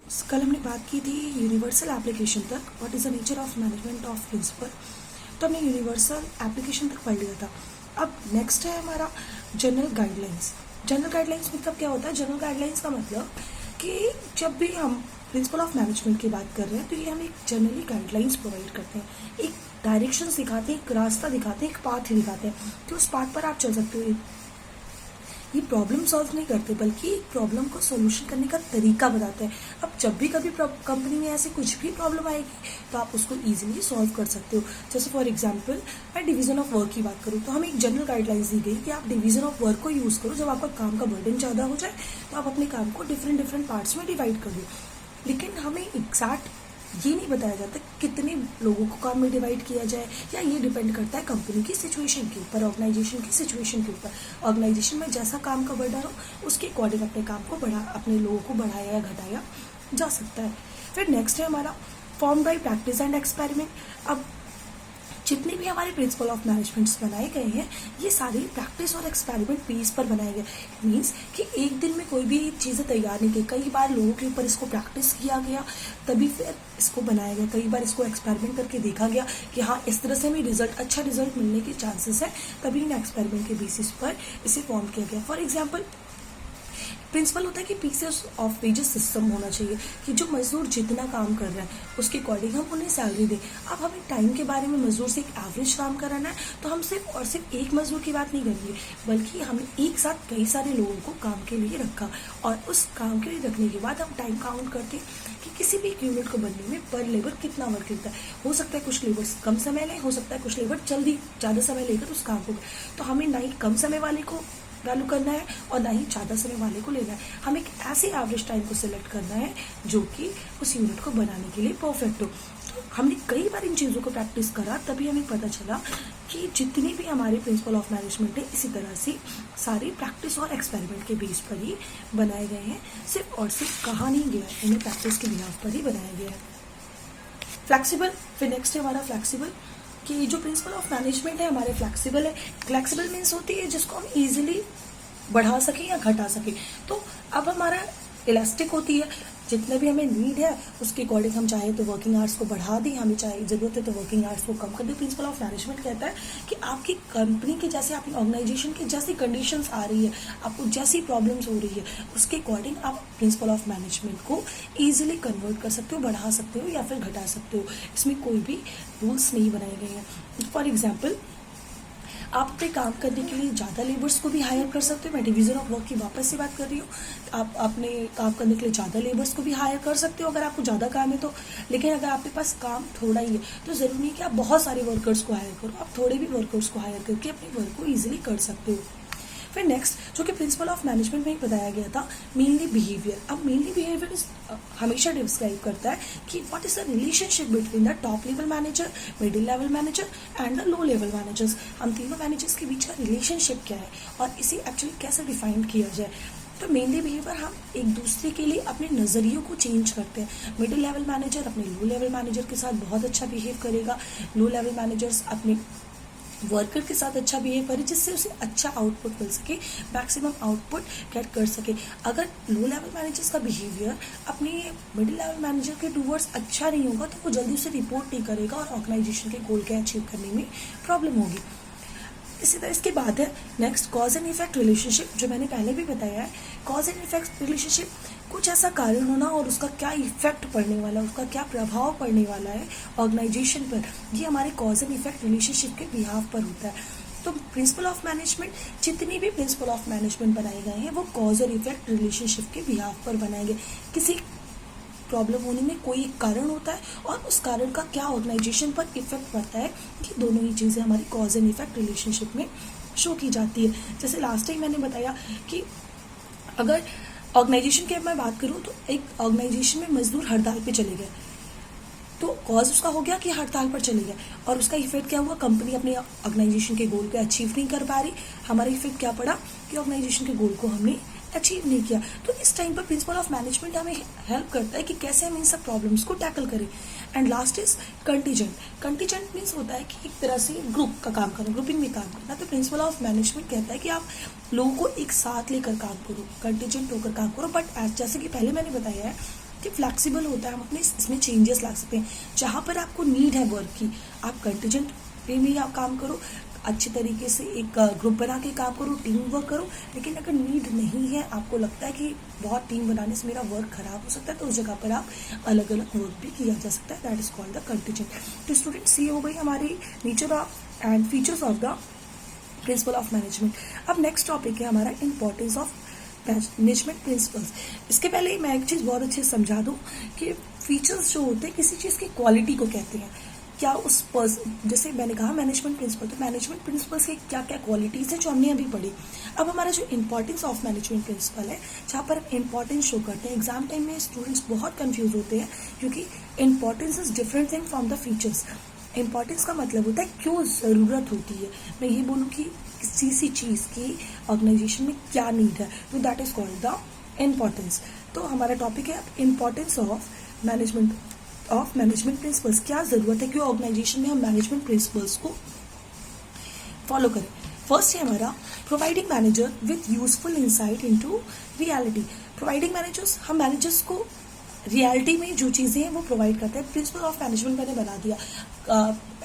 कल हमने बात की थी यूनिवर्सल एप्लीकेशन तक, what is the nature of management of principle. तो हमने यूनिवर्सल एप्लीकेशन तक पढ़ लिया था। अब नेक्स्ट है हमारा जनरल गाइडलाइंस। जनरल गाइडलाइंस मतलब क्या होता है? जनरल गाइडलाइंस का मतलब कि जब भी हम प्रिंसिपल ऑफ मैनेजमेंट की बात कर रहे हैं तो ये हम एक जनरली गाइडलाइंस प्रोवाइड करते हैं, एक डायरेक्शन दिखाते हैं, एक रास्ता दिखाते हैं, एक पाथ दिखाते हैं कि उस पाथ पर आप चल सकते हो। ये प्रॉब्लम सॉल्व नहीं करते बल्कि प्रॉब्लम को सॉल्यूशन करने का तरीका बताते हैं। अब जब भी कभी कंपनी में ऐसे कुछ भी प्रॉब्लम आएगी तो आप उसको इजीली सॉल्व कर सकते हो। जैसे फॉर एग्जांपल मैं डिवीजन ऑफ वर्क की बात करूँ तो हमें एक जनरल गाइडलाइंस दी गई कि आप डिवीजन ऑफ वर्क को यूज़ करो। जब आपका काम का बर्डन ज़्यादा हो जाए तो आप अपने काम को डिफरेंट पार्ट्स में डिवाइड कर दो। लेकिन हमें एग्जैक्ट ये नहीं बताया जाता कितने लोगों को काम में डिवाइड किया जाए, या ये डिपेंड करता है कंपनी की सिचुएशन के ऊपर, ऑर्गेनाइजेशन की सिचुएशन के ऊपर। ऑर्गेनाइजेशन में जैसा काम का बर्डन हो उसके अकॉर्डिंग अपने काम को अपने लोगों को बढ़ाया या घटाया जा सकता है। फिर नेक्स्ट है हमारा form by practice and experiment. अब जितने भी हमारे प्रिंसिपल ऑफ मैनेजमेंट्स बनाए गए हैं ये सारे प्रैक्टिस और एक्सपेरिमेंट बेस पर बनाए गए। मीन्स कि एक दिन में कोई भी चीज़ें तैयार नहीं की, कई बार लोगों के ऊपर इसको प्रैक्टिस किया गया तभी फिर इसको बनाया गया, कई बार इसको एक्सपेरिमेंट करके देखा गया कि हाँ इस तरह से हमें अच्छा रिजल्ट मिलने के चांसेस है, तभी इन एक्सपेरिमेंट के बेसिस पर इसे फॉर्म किया गया। फॉर एग्जाम्पल प्रिंसिपल होता है कि पीसेस ऑफ वेजेस सिस्टम होना चाहिए कि जो मजदूर जितना काम कर रहा है उसके अकॉर्डिंग हम उन्हें सैलरी दें। अब हमें टाइम के बारे में मजदूर से एक एवरेज काम कराना है तो हम सिर्फ एक मजदूर की बात नहीं करेंगे, बल्कि हमने एक साथ कई सारे लोगों को काम के लिए रखा और उस काम के लिए रखने के बाद हम टाइम काउंट करते कि किसी भी यूनिट को बनने में पर लेबर कितना वर्क लगता है। हो सकता है कुछ लेबर कम समय लें, हो सकता है कुछ लेबर जल्दी ज़्यादा समय लेकर उस काम को, तो हमें ना ही कम समय वाले को वैल्यू करना है और ना ही ज़्यादा समय वाले को लेना है। हमें एक ऐसे एवरेज टाइम को सिलेक्ट करना है जो कि उस यूनिट को बनाने के लिए परफेक्ट हो। तो हमने कई बार इन चीज़ों को प्रैक्टिस करा तभी हमें पता चला कि जितने भी हमारे प्रिंसिपल ऑफ मैनेजमेंट है इसी तरह से सारे प्रैक्टिस और एक्सपेरिमेंट के बेस पर ही बनाए गए हैं। सिर्फ और सिर्फ कहा नहीं गया, इन्हें प्रैक्टिस के बिहाफ पर ही बनाया गया है। फ्लैक्सीबल, फिर नेक्स्ट है हमारा फ्लैक्सीबल कि जो प्रिंसिपल ऑफ मैनेजमेंट है हमारे फ्लैक्सीबल है। फ्लैक्सीबल मीन्स होती है जिसको हम इजीली बढ़ा सकें या घटा सकें। तो अब हमारा इलास्टिक होती है, जितना भी हमें नीड है उसके अकॉर्डिंग हम चाहे तो वर्किंग आवर्स को बढ़ा दें, हमें चाहे ज़रूरत है तो वर्किंग आवर्स को कम कर दें। प्रिंसिपल ऑफ मैनेजमेंट कहता है कि आपकी कंपनी के जैसे, आपकी ऑर्गेनाइजेशन की जैसी कंडीशंस आ रही है, आपको जैसी प्रॉब्लम्स हो रही है उसके अकॉर्डिंग आप प्रिंसिपल ऑफ मैनेजमेंट को ईजिली कन्वर्ट कर सकते हो, बढ़ा सकते हो या फिर घटा सकते हो। इसमें कोई भी रूल्स नहीं बनाए गए हैं। फॉर एग्जाम्पल आप अपने काम करने के लिए ज़्यादा लेबर्स को भी हायर कर सकते हो। मैं डिवीज़न ऑफ वर्क की वापस से बात कर रही हूँ। आप अपने काम करने के लिए ज़्यादा लेबर्स को भी हायर कर सकते हो अगर आपको ज़्यादा काम है तो। लेकिन अगर आपके पास काम थोड़ा ही है तो ज़रूरी नहीं कि आप बहुत सारे वर्कर्स को हायर करो, आप थोड़े भी वर्कर्स को हायर करके अपने वर्क को ईजिली कर सकते हो। फिर नेक्स्ट जो कि प्रिंसिपल ऑफ मैनेजमेंट में ही बताया गया था, मेनली बिहेवियर। अब मेनली बिहेवियर हमेशा डिस्क्राइब करता है कि what is the relationship between the top level manager, middle level manager and the low level managers. हम तीनों मैनेजर्स के बीच का रिलेशनशिप क्या है और इसे एक्चुअली कैसे डिफाइन किया जाए। तो मेनली बिहेवियर हम एक दूसरे के लिए अपने नज़रियों को चेंज करते हैं। मिडिल लेवल मैनेजर अपने लो लेवल मैनेजर के साथ बहुत अच्छा बिहेव करेगा, लो लेवल मैनेजर्स अपने वर्कर के साथ अच्छा बिहेव करे जिससे उसे अच्छा आउटपुट मिल सके, मैक्सिमम आउटपुट गेट कर सके। अगर लो लेवल मैनेजर्स का बिहेवियर अपने मिडिल लेवल मैनेजर के टूवर्ड्स अच्छा नहीं होगा तो वो जल्दी उसे रिपोर्ट नहीं करेगा और ऑर्गेनाइजेशन के गोल के अचीव करने में प्रॉब्लम होगी। इसी तरह इसके बाद है next cause and effect relationship, जो मैंने पहले भी बताया है। कॉज एंड इफेक्ट रिलेशनशिप कुछ ऐसा कारण होना और उसका क्या इफेक्ट पड़ने वाला है, उसका क्या प्रभाव पड़ने वाला है ऑर्गेनाइजेशन पर, ये हमारे कॉज एंड इफेक्ट रिलेशनशिप के बिहाफ पर होता है। तो प्रिंसिपल ऑफ मैनेजमेंट, जितनी भी प्रिंसिपल ऑफ मैनेजमेंट बनाए गए हैं वो कॉज और इफेक्ट रिलेशनशिप के बिहाफ पर बनाए गए। किसी प्रॉब्लम होने में कोई एक कारण होता है और उस कारण का क्या ऑर्गेनाइजेशन पर इफेक्ट पड़ता है, ये दोनों ही चीज़ें हमारी कॉज एंड इफेक्ट रिलेशनशिप में शो की जाती है। जैसे लास्ट टाइम मैंने बताया कि अगर ऑर्गेनाइजेशन की मैं बात करूँ तो एक ऑर्गेनाइजेशन में मजदूर हड़ताल पे चले गए तो कॉज उसका हो गया कि हड़ताल पर चले गए और उसका इफेक्ट क्या हुआ, कंपनी अपने ऑर्गेनाइजेशन के गोल को अचीव नहीं कर पा रही। हमारा इफेक्ट क्या पड़ा कि ऑर्गेनाइजेशन के गोल को हमने अचीव नहीं किया। तो इस टाइम पर प्रिंसिपल ऑफ मैनेजमेंट हमें हेल्प करता है कि कैसे हम इन सब प्रॉब्लम्स को टैकल करें। And last is contingent. Contingent means होता है कि एक तरह से ग्रुप का काम करना, ग्रुपिंग में काम करना। तो प्रिंसिपल ऑफ मैनेजमेंट कहता है कि आप लोगों को एक साथ लेकर काम करो, कंटीजेंट होकर काम करो। बट जैसे कि पहले मैंने बताया है कि फ्लेक्सिबल होता है, हम अपने इसमें चेंजेस ला सकते हैं। जहाँ पर आपको नीड है वर्क की, आप कंटीजेंट पे में आप काम करो, अच्छे तरीके से एक ग्रुप बना के काम करो, टीम वर्क करो। लेकिन अगर नीड नहीं है, आपको लगता है कि बहुत टीम बनाने से मेरा वर्क खराब हो सकता है, तो उस जगह पर आप अलग अलग वर्क भी किया जा सकता है। That is called the contingent. तो स्टूडेंट्स, ये हो गई हमारी nature of and features of the principle of management. अब नेक्स्ट टॉपिक है हमारा इंपॉर्टेंस ऑफ मैनेजमेंट प्रिंसिपल्स। इसके पहले मैं एक चीज़ बहुत अच्छे से समझा दूं कि फीचर्स जो होते हैं किसी चीज़ की क्वालिटी को कहते हैं। क्या उस जैसे मैंने कहा मैनेजमेंट प्रिंसिपल, तो मैनेजमेंट प्रिंसिपल्स की क्या क्या क्वालिटीज़ है जो हमने अभी पढ़ी। अब हमारा जो इंपॉर्टेंस ऑफ मैनेजमेंट प्रिंसिपल है, जहाँ पर इंपॉर्टेंस शो करते हैं, एग्जाम टाइम में स्टूडेंट्स बहुत कंफ्यूज होते हैं क्योंकि importance is different thing from the features. Importance का मतलब होता है क्यों ज़रूरत होती है। मैं ये बोलूँ कि किसी सी चीज़ की ऑर्गेनाइजेशन में क्या नीड है, तो that is called the importance. तो हमारा टॉपिक है इम्पॉर्टेंस ऑफ मैनेजमेंट प्रिंसिपल्स। क्या ज़रूरत है कि ऑर्गेनाइजेशन में हम मैनेजमेंट प्रिंसिपल्स को फॉलो करें। फर्स्ट है हमारा providing manager with useful insight into reality. Providing managers, हम मैनेजर्स को रियलिटी में जो चीज़ें हैं वो प्रोवाइड करते हैं। प्रिंसिपल ऑफ मैनेजमेंट मैंने बना दिया,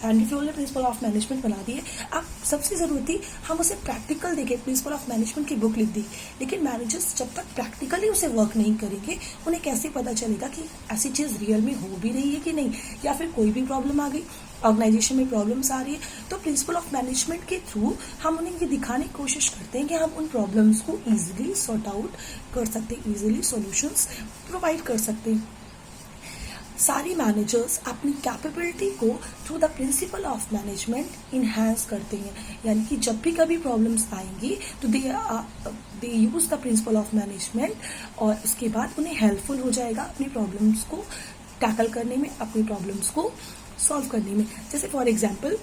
एंडी फ्लोर ने प्रिंसिपल ऑफ मैनेजमेंट बना दिए। अब सबसे ज़रूरत थी हम उसे प्रैक्टिकल देखें, प्रिंसिपल ऑफ मैनेजमेंट की बुक लिख दी। लेकिन मैनेजर्स जब तक प्रैक्टिकली उसे वर्क नहीं करेंगे, उन्हें कैसे पता चलेगा कि ऐसी चीज़ रियल में हो भी रही है कि नहीं, या फिर कोई भी प्रॉब्लम आ गई, ऑर्गेनाइजेशन में प्रॉब्लम्स आ रही है। तो प्रिंसिपल ऑफ मैनेजमेंट के थ्रू हम उन्हें ये दिखाने की कोशिश करते हैं कि हम उन प्रॉब्लम्स को ईजिली सॉर्ट आउट कर सकते हैं, ईजिली सॉल्यूशंस प्रोवाइड कर सकते हैं। सारी मैनेजर्स अपनी कैपेबिलिटी को through the principle of management enhance करते हैं, यानी कि जब भी कभी प्रॉब्लम्स आएंगी तो they use the principle of management, और उसके बाद उन्हें हेल्पफुल हो जाएगा अपनी प्रॉब्लम्स को टैकल करने में, अपनी प्रॉब्लम्स को सॉल्व करने में। जैसे for example,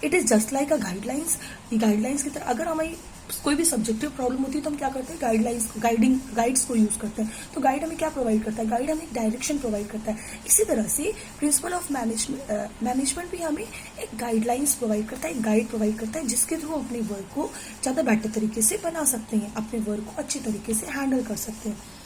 it is just like a guidelines. ये गाइडलाइंस की तरह अगर हमें कोई भी सब्जेक्टिव प्रॉब्लम होती है तो हम क्या करते हैं, गाइड्स को यूज करते हैं। तो गाइड हमें क्या प्रोवाइड करता है, गाइड हमें डायरेक्शन प्रोवाइड करता है। इसी तरह से प्रिंसिपल ऑफ मैनेजमेंट भी हमें एक गाइडलाइंस प्रोवाइड करता है, एक गाइड प्रोवाइड करता है, जिसके थ्रू अपने वर्क को ज़्यादा बेटर तरीके से बना सकते हैं, अपने वर्क को अच्छे तरीके से हैंडल कर सकते हैं।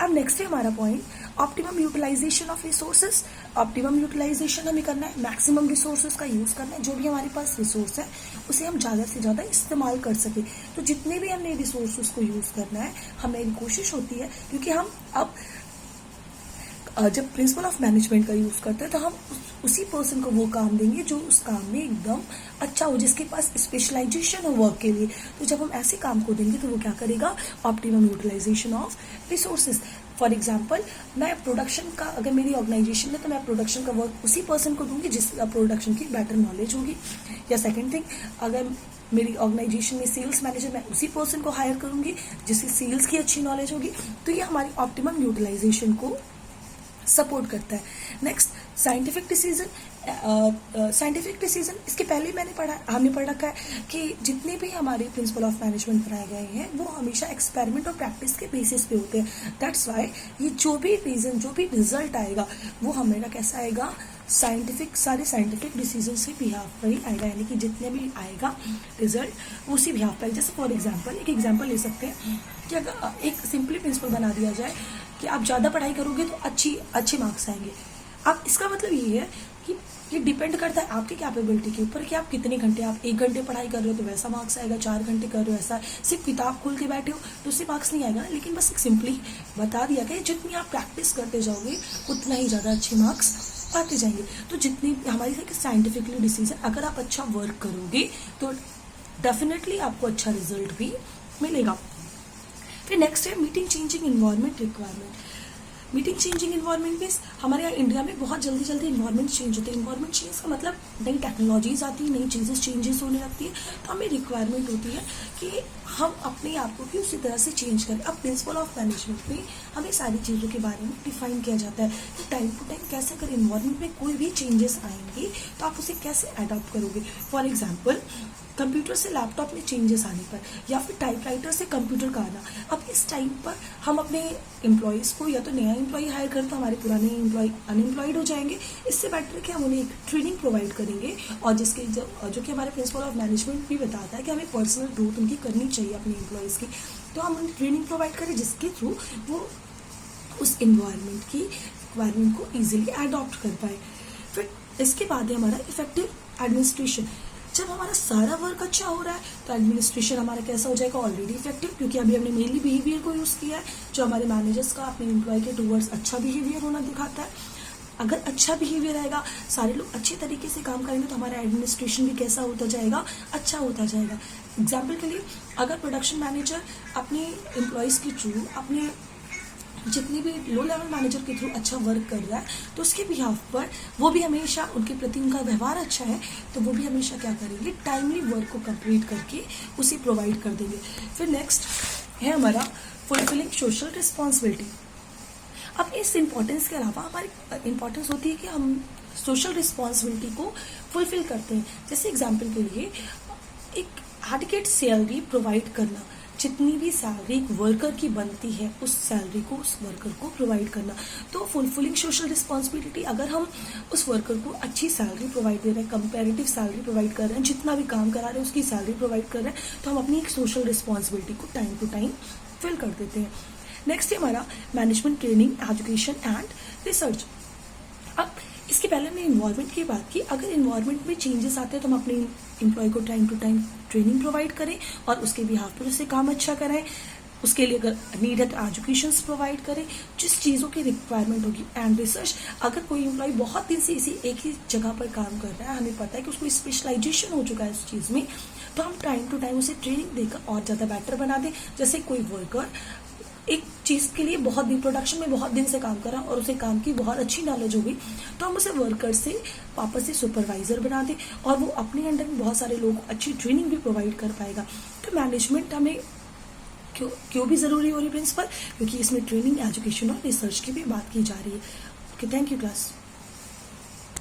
अब नेक्स्ट है हमारा point optimum utilization of resources. Optimum utilization हमें करना है, मैक्सिमम रिसोर्सेज का यूज करना है। जो भी हमारे पास रिसोर्स है उसे हम ज़्यादा से ज़्यादा इस्तेमाल कर सके। तो जितने भी हमने रिसोर्सेज को यूज करना है, हमें कोशिश होती है, क्योंकि हम अब जब प्रिंसिपल ऑफ मैनेजमेंट का यूज करते हैं तो हम उसी पर्सन को वो काम देंगे जो उस काम में एकदम अच्छा हो, जिसके पास स्पेशलाइजेशन हो वर्क के लिए। तो जब हम ऐसे काम को देंगे तो वो क्या करेगा, optimum utilization of resources. For example, मैं प्रोडक्शन का, अगर मेरी ऑर्गेनाइजेशन में, तो मैं प्रोडक्शन का वर्क उसी पर्सन को दूंगी जिस प्रोडक्शन की बेटर नॉलेज होगी। या सेकेंड थिंग, अगर मेरी ऑर्गेनाइजेशन में सेल्स मैनेजर, मैं उसी पर्सन को हायर करूंगी जिससे सेल्स की अच्छी नॉलेज होगी। तो ये हमारी ऑप्टिमम यूटिलाइजेशन को सपोर्ट करता है। Next, scientific decision. Scientific decision, इसके पहले हमने पढ़ रखा है कि जितने भी हमारे प्रिंसिपल ऑफ मैनेजमेंट बनाए गए हैं वो हमेशा एक्सपेरिमेंट और प्रैक्टिस के बेसिस पे होते हैं। दैट्स वाई ये जो भी रिजल्ट आएगा वो हमेरा कैसा आएगा, सारे साइंटिफिक डिसीजन से बिहाव पर ही आएगा, यानी कि जितने भी आएगा रिजल्ट उसी बिहाव पर। जैसे फॉर एग्जाम्पल, एक एग्जाम्पल ले सकते हैं कि अगर एक सिंपली प्रिंसिपल बना दिया जाए कि आप ज़्यादा पढ़ाई करोगे तो अच्छे मार्क्स आएंगे। अब इसका मतलब ये है कि ये डिपेंड करता है आपकी कैपेबिलिटी के ऊपर कि आप कितने घंटे, आप 1 घंटे पढ़ाई कर रहे हो तो वैसा मार्क्स आएगा, 4 घंटे कर रहे हो ऐसा, सिर्फ किताब खोल के बैठे हो तो उससे मार्क्स नहीं आएगा। लेकिन बस सिंपली बता दिया गया जितनी आप प्रैक्टिस करते जाओगे उतना ही ज़्यादा अच्छे मार्क्स आते जाएंगे। तो जितनी हमारी साइंटिफिकली डिसीजन, अगर आप अच्छा वर्क करोगे तो डेफिनेटली आपको अच्छा रिजल्ट भी मिलेगा। फिर नेक्स्ट है meeting changing environment requirement. Meeting changing environment means हमारे यहाँ इंडिया में बहुत जल्दी इन्वायरमेंट चेंज होते हैं। इन्वायरमेंट चेंज का मतलब नई टेक्नोलॉजीज आती है, नई चीज़ें चेंजेस होने लगती है, तो हमें रिक्वायरमेंट होती है कि हम अपने आप को भी उसी तरह से चेंज करें। अब प्रिंसिपल ऑफ मैनेजमेंट में हमें सारी चीज़ों के बारे में डिफाइन किया जाता है कि टाइम टू टाइम कैसे अगर इन्वायरमेंट में कोई भी चेंजेस आएंगे तो आप उसे कैसे अडॉप्ट करोगे। फॉर एग्जाम्पल, कंप्यूटर से लैपटॉप में चेंजेस आने पर, या फिर टाइपराइटर से कंप्यूटर का आना, अब इस टाइम पर हम अपने एम्प्लॉयज़ को या तो नया एम्प्लॉय हायर करें तो हमारे पुराने एम्प्लॉय अनएम्प्लॉयड हो जाएंगे। इससे बेटर है कि हम उन्हें एक ट्रेनिंग प्रोवाइड करेंगे, और जो कि हमारे प्रिंसिपल ऑफ मैनेजमेंट भी बताता है कि हमें पर्सनल ग्रोथ उनकी करनी चाहिए अपने एम्प्लॉयज़ की। तो हम उन्हें ट्रेनिंग प्रोवाइड करें जिसके थ्रू वो उस इन्वायरमेंट की रिक्वायरमेंट को ईजिली अडॉप्ट कर पाए। फिर इसके बाद है हमारा इफेक्टिव एडमिनिस्ट्रेशन। जब हमारा सारा वर्क अच्छा हो रहा है तो एडमिनिस्ट्रेशन हमारा कैसा हो जाएगा, ऑलरेडी इफेक्टिव, क्योंकि अभी हमने मेनली बिहेवियर को यूज़ किया है, जो हमारे मैनेजर्स का अपने एम्प्लॉय के टूवर्ड्स अच्छा बिहेवियर होना दिखाता है। अगर अच्छा बिहेवियर रहेगा, सारे लोग अच्छे तरीके से काम करेंगे, तो हमारा एडमिनिस्ट्रेशन भी कैसा होता जाएगा, अच्छा होता जाएगा। एग्जाम्पल के लिए, अगर प्रोडक्शन मैनेजर अपने एम्प्लॉयज़ के थ्रू, अपने जितनी भी लो लेवल मैनेजर के थ्रू अच्छा वर्क कर रहा है, तो उसके बिहाफ पर वो भी हमेशा, उनके प्रति उनका व्यवहार अच्छा है, तो वो भी हमेशा क्या करेंगे, टाइमली वर्क को कंप्लीट करके उसे प्रोवाइड कर देंगे। फिर नेक्स्ट है हमारा फुलफिलिंग सोशल रिस्पॉन्सिबिलिटी। अब इस इम्पोर्टेंस के अलावा हमारी इम्पोर्टेंस होती है कि हम सोशल रिस्पॉन्सिबिलिटी को फुलफिल करते हैं। जैसे एग्जाम्पल के लिए, एक एडिकेट सैलरी प्रोवाइड करना, जितनी भी सैलरी एक वर्कर की बनती है उस सैलरी को उस वर्कर को प्रोवाइड करना। तो फुलफिलिंग सोशल रिस्पॉन्सिबिलिटी, अगर हम उस वर्कर को अच्छी सैलरी प्रोवाइड दे रहे हैं, कंपैरेटिव सैलरी प्रोवाइड कर रहे हैं, जितना भी काम करा रहे हैं उसकी सैलरी प्रोवाइड कर रहे हैं, तो हम अपनी एक सोशल रिस्पॉन्सिबिलिटी को टाइम टू टाइम फिल कर देते हैं। नेक्स्ट है हमारा management training, education and research. अब इसके पहले हमने इन्वायरमेंट की बात की। अगर इन्वायरमेंट में चेंजेस आते हैं तो हम अपने एम्प्लॉय को time to time training provide करें और उसके बिहाफ पर उससे काम अच्छा कराएं। उसके लिए अगर नीडेड एजुकेशंस प्रोवाइड करें, जिस चीज़ों की रिक्वायरमेंट होगी। एंड रिसर्च, अगर कोई एम्प्लॉय बहुत दिन से इसी एक ही जगह पर काम कर रहा है, हमें पता है कि उसको स्पेशलाइजेशन हो चुका है उस चीज़ में, तो हम टाइम टू टाइम उसे ट्रेनिंग देकर और ज़्यादा बेटर बना दें। जैसे कोई वर्कर एक चीज़ के लिए बहुत दिन, प्रोडक्शन में बहुत दिन से काम करा और उसे काम की बहुत अच्छी नॉलेज होगी, तो हम उसे वर्कर से वापस से सुपरवाइजर बना दें और वो अपने अंडर में बहुत सारे लोगों को अच्छी ट्रेनिंग भी प्रोवाइड कर पाएगा। तो मैनेजमेंट हमें क्यों भी ज़रूरी हो रही है प्रिंसिपल, क्योंकि इसमें ट्रेनिंग, एजुकेशन और रिसर्च की भी बात की जा रही है। Okay, thank you class.